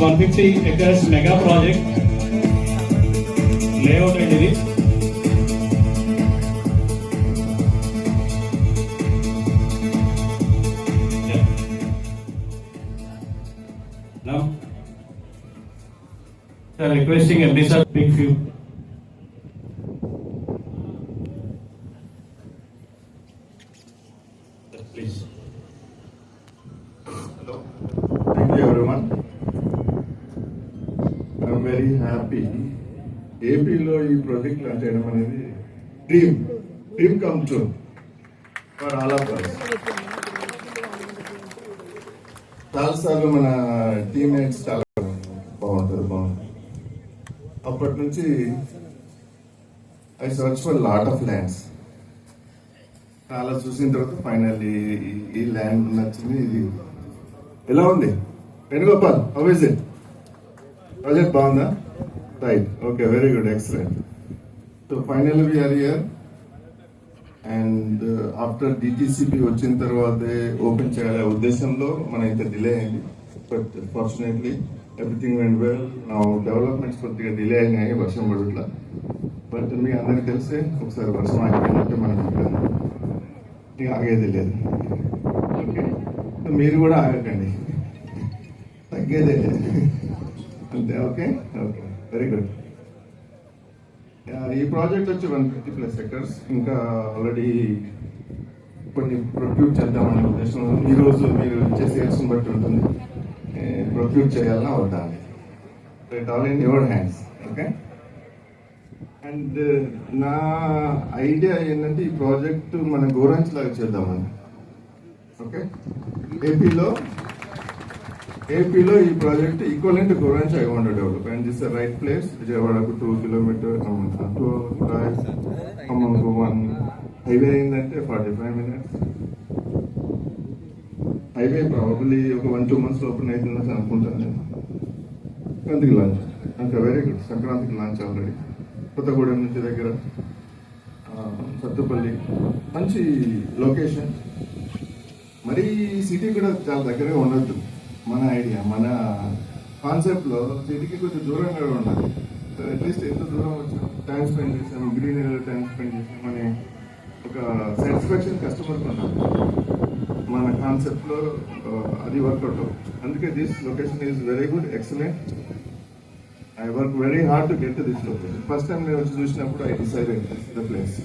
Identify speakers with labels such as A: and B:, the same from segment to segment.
A: 150 acres mega project layout and ఇది now requesting MD sir big few please.
B: Hello. Thank you everyone. I am very happy. ఏపీలో ఈ project launch చేయడం అనేది dream come true for all of us. చాలాసార్లు మన teammates చాలా బాగుంటుంది. అప్పటి నుంచి I search for lot of lands. చాలా చూసిన తర్వాత ఫైనల్లీ ఈ ల్యాండ్ నచ్చింది. ఇది ఎలా ఉంది Venugopal? How is it? Project బాగుందా? Right, okay, very good, excellent. So finally we're here and after DTCP వచ్చిన తర్వాతే ఓపెన్ చేయాలనే ఉద్దేశంలో మన ఇంత డిలే అయింది. But fortunately everything went well. నా డెవలప్మెంట్స్ కొద్దిగా డిలే అయినాయి వర్షం పడుట్లా. బట్ మీ అందరికి తెలిసే ఒకసారి వర్షం ఆగిపోయినట్టే మనం ఇక ఆగేది లేదు. ఓకే, మీరు కూడా ఆగకండి, తగ్గేదే లేదు అంతే. Okay okay, very good. ఈ ప్రాజెక్ట్ వచ్చి 150+ acres. ఇంకా ఆల్రెడీ కొన్ని ప్రొక్యూర్ చేద్దామనే ఉద్దేశంలో ఈరోజు మీరు ఇచ్చే సేల్స్ని బట్టి ఉంటుంది. ప్రొక్యూర్ చేయాలన్నా వద్దా అని it all in your hands. Okay, and నా ఐడియా ఏంటంటే ఈ ప్రాజెక్ట్ మన గోరంచ్ లాగా చేద్దామని. ఓకే, ఏపీలో ఈ ప్రాజెక్ట్ ఈక్వలెంట్ గోరంచ్ I want to develop and this right place. విజయవాడకు 2 kilometers, 2 hours, ఖమ్మంకు 1. హైవే అయిందంటే 45 minutes. హైవే ప్రాబబ్లీ ఒక 1-2 months ఓపెన్ అవుతుందని అనుకుంటాను నేను. సంక్రాంతికి లాంచ్, ఇంకా వెరీ గుడ్. సంక్రాంతికి లాంచ్ ఆల్రెడీ. కొత్తగూడెం నుంచి దగ్గర, సత్తుపల్లి, మంచి లొకేషన్. మరీ సిటీ కూడా చాలా దగ్గరగా ఉండొద్దు. మన ఐడియా, మన కాన్సెప్ట్లో సిటీకి కొంచెం దూరంగా ఉండాలి. అట్లీస్ట్ ఎంత దూరం వచ్చాం, టైం స్పెండ్ చేసాం, గ్రీన్ ఏరియా టైం స్పెండ్ చేసాం అనే ఒక సాటిస్ఫాక్షన్ కస్టమర్కి ఉండాలి. మన కాన్సెప్ట్లో అది వర్కౌట్ అవుతుంది. అందుకే this location is very good, excellent. I work very hard to get to this location. First time నేను వచ్చి చూసినప్పుడు I decided this is the place.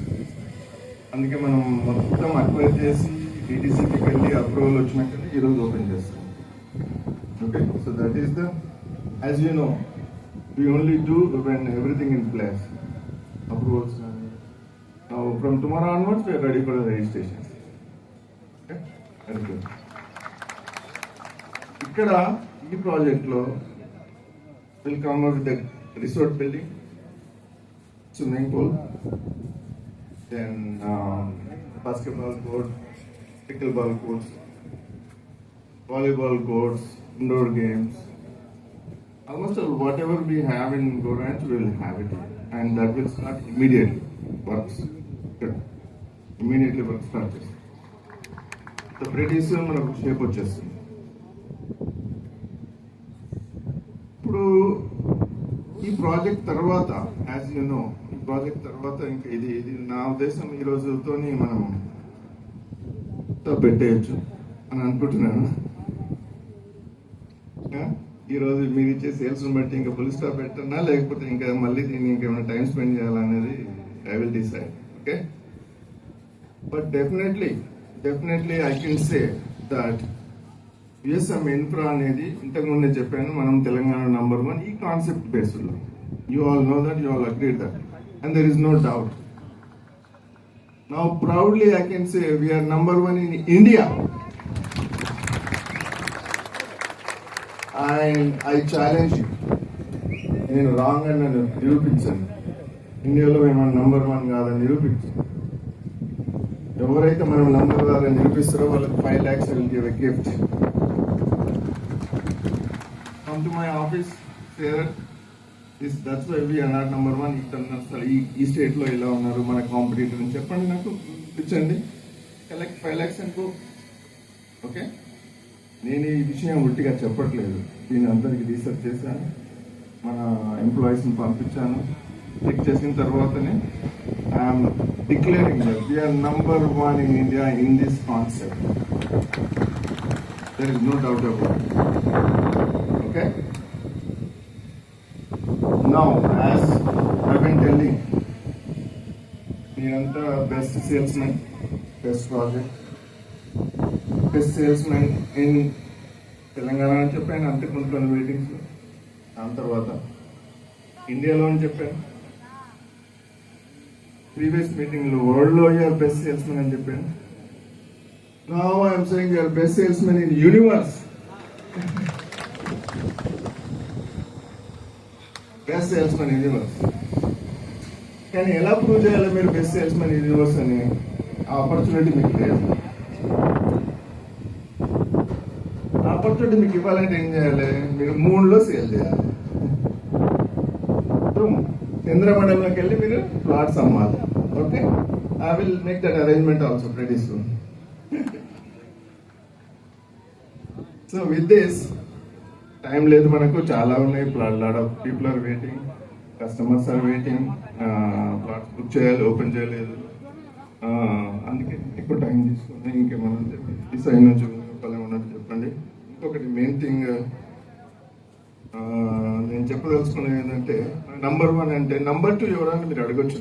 B: అందుకే మనం మొత్తం అక్వైర్ చేసి డిటిసిపికి వెళ్ళి అప్రూవల్ వచ్చినాక ఈరోజు ఓపెన్ చేస్తాం. Okay, so that is the, as you know, we only do when everything in place. Approvals from tomorrow onwards we are ready for the registration. Okay, very good. ఇక్కడ ఈ ప్రాజెక్ట్లో will come up with the resort building, swimming pool, then basketball court, pickleball courts, volleyball courts, indoor games. Almost whatever we have in Goranch, we will have it, and that will start immediately. Works immediately, work starts. The pretty soon మనకు shape వచ్చేస్తుంది. ఇప్పుడు ఈ project తర్వాత, as you no, ఈ project తర్వాత ఇంకా ఇది నా ఉద్దేశం ఈ రోజుతో మనం పెట్టేయచ్చు అని అనుకుంటున్నాను. ఈరోజు మీరు ఇచ్చే సేల్స్ని బట్టి ఇంకా ఫుల్ స్టాప్ పెట్టన్నా, లేకపోతే ఇంకా మళ్ళీ దీన్ని ఇంకేమైనా టైం స్పెండ్ చేయాలనేది I will decide. Okay, but definitely I can say that USM infra అనేది ఇంతకుముందే చెప్పాను, మనం తెలంగాణ నంబర్ 1 ఈ కాన్సెప్ట్ బేస్లో. You all know that, you all agree that, and there is no doubt. Now proudly I can say we're number 1 in India. And I challenge you, నేను wrong అని నన్ను నిరూపించండి. ఇండియాలో మేము నంబర్ 1 కాదని నిరూపించండి. ఎవరైతే మనం నంబర్ 1 నిరూపిస్తారో వాళ్ళకి 5 lakhs will give a gift. Come to my office, say that that's why we are not number 1. ఈ స్టేట్లో ఇలా ఉన్నారు మన కాంపిటీటర్ అని చెప్పండి, నాకు ఇచ్చండి. కలెక్ట్ 5 lakhs అనుకో. ఓకే, నేను ఈ విషయం ఉట్టిగా చెప్పట్లేదు. దీని అందరికి రీసెర్చ్ చేశాను, మన ఎంప్లాయీస్ని పంపించాను. చెక్ చేసిన తర్వాతనే I'm declaring that we're number 1 in India in this concept. There is no doubt about it. Okay? Now, as I've been telling, మీరంతా best salesmen, best project, best salesmen in Telangana అని చెప్పాను అంతకుముందు కొన్ని మీటింగ్స్. దాని తర్వాత ఇండియాలో అని చెప్పాను, ప్రీవియస్ మీటింగ్లో వరల్డ్లో యూఆర్ బెస్ట్ సేల్స్మెన్ అని చెప్పాను. Now I'm saying you're best salesmen in universe. Best salesmen in universe. కానీ ఎలా ప్రూవ్ చేయాలి మీరు బెస్ట్ సేల్స్మెన్ ఇన్ యూనివర్స్ అని? ఆ ఆపర్చునిటీ మీకు లేదు. ఆపర్చునిటీ మీకు ఇవ్వాలంటే ఏం చేయాలి? మీరు 3లో సేల్ చేయాలి. చంద్రమండలంలోకి వెళ్ళి మీరు ప్లాట్స్ అమ్మాలి. Okay, I will make that arrangement also very soon. So with this, time లేదు మనకు, చాలా ఉన్నాయి. Lot of people are waiting, customers are waiting. Plots book చేయాలి, ఓపెన్ చేయలేదు. అందుకే ఎక్కువ టైం తీసుకుని ఇంకేమన్నా డిసైడ్ నుంచి ఏమన్నట్టు చెప్పండి. ఇంకొకటి మెయిన్ థింగ్ నేను చెప్పదలుచుకున్నది ఏంటంటే, నంబర్ 1 అంటే నంబర్ 2 ఎవరని మీరు అడగొచ్చు.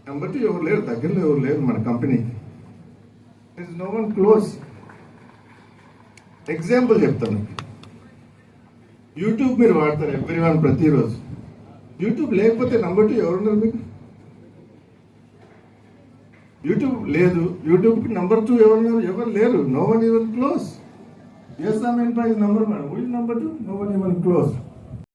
B: నంబర్ 2 ఎవరు లేరు, దగ్గరలో ఎవరు లేరు మన కంపెనీకి. Is no one close. Example చెప్తాను. యూట్యూబ్ మీరు వాడతారు ఎవ్రీవన్ ప్రతిరోజు. యూట్యూబ్ లేకపోతే నంబర్ 2 ఎవరున్నారు మీకు? యూట్యూబ్ లేదు, యూట్యూబ్కి నంబర్ 2 ఎవరున్నారు? ఎవరు లేరు. No one even close. Yes, I'm enterprise number 1. Who is number 2? No one even close.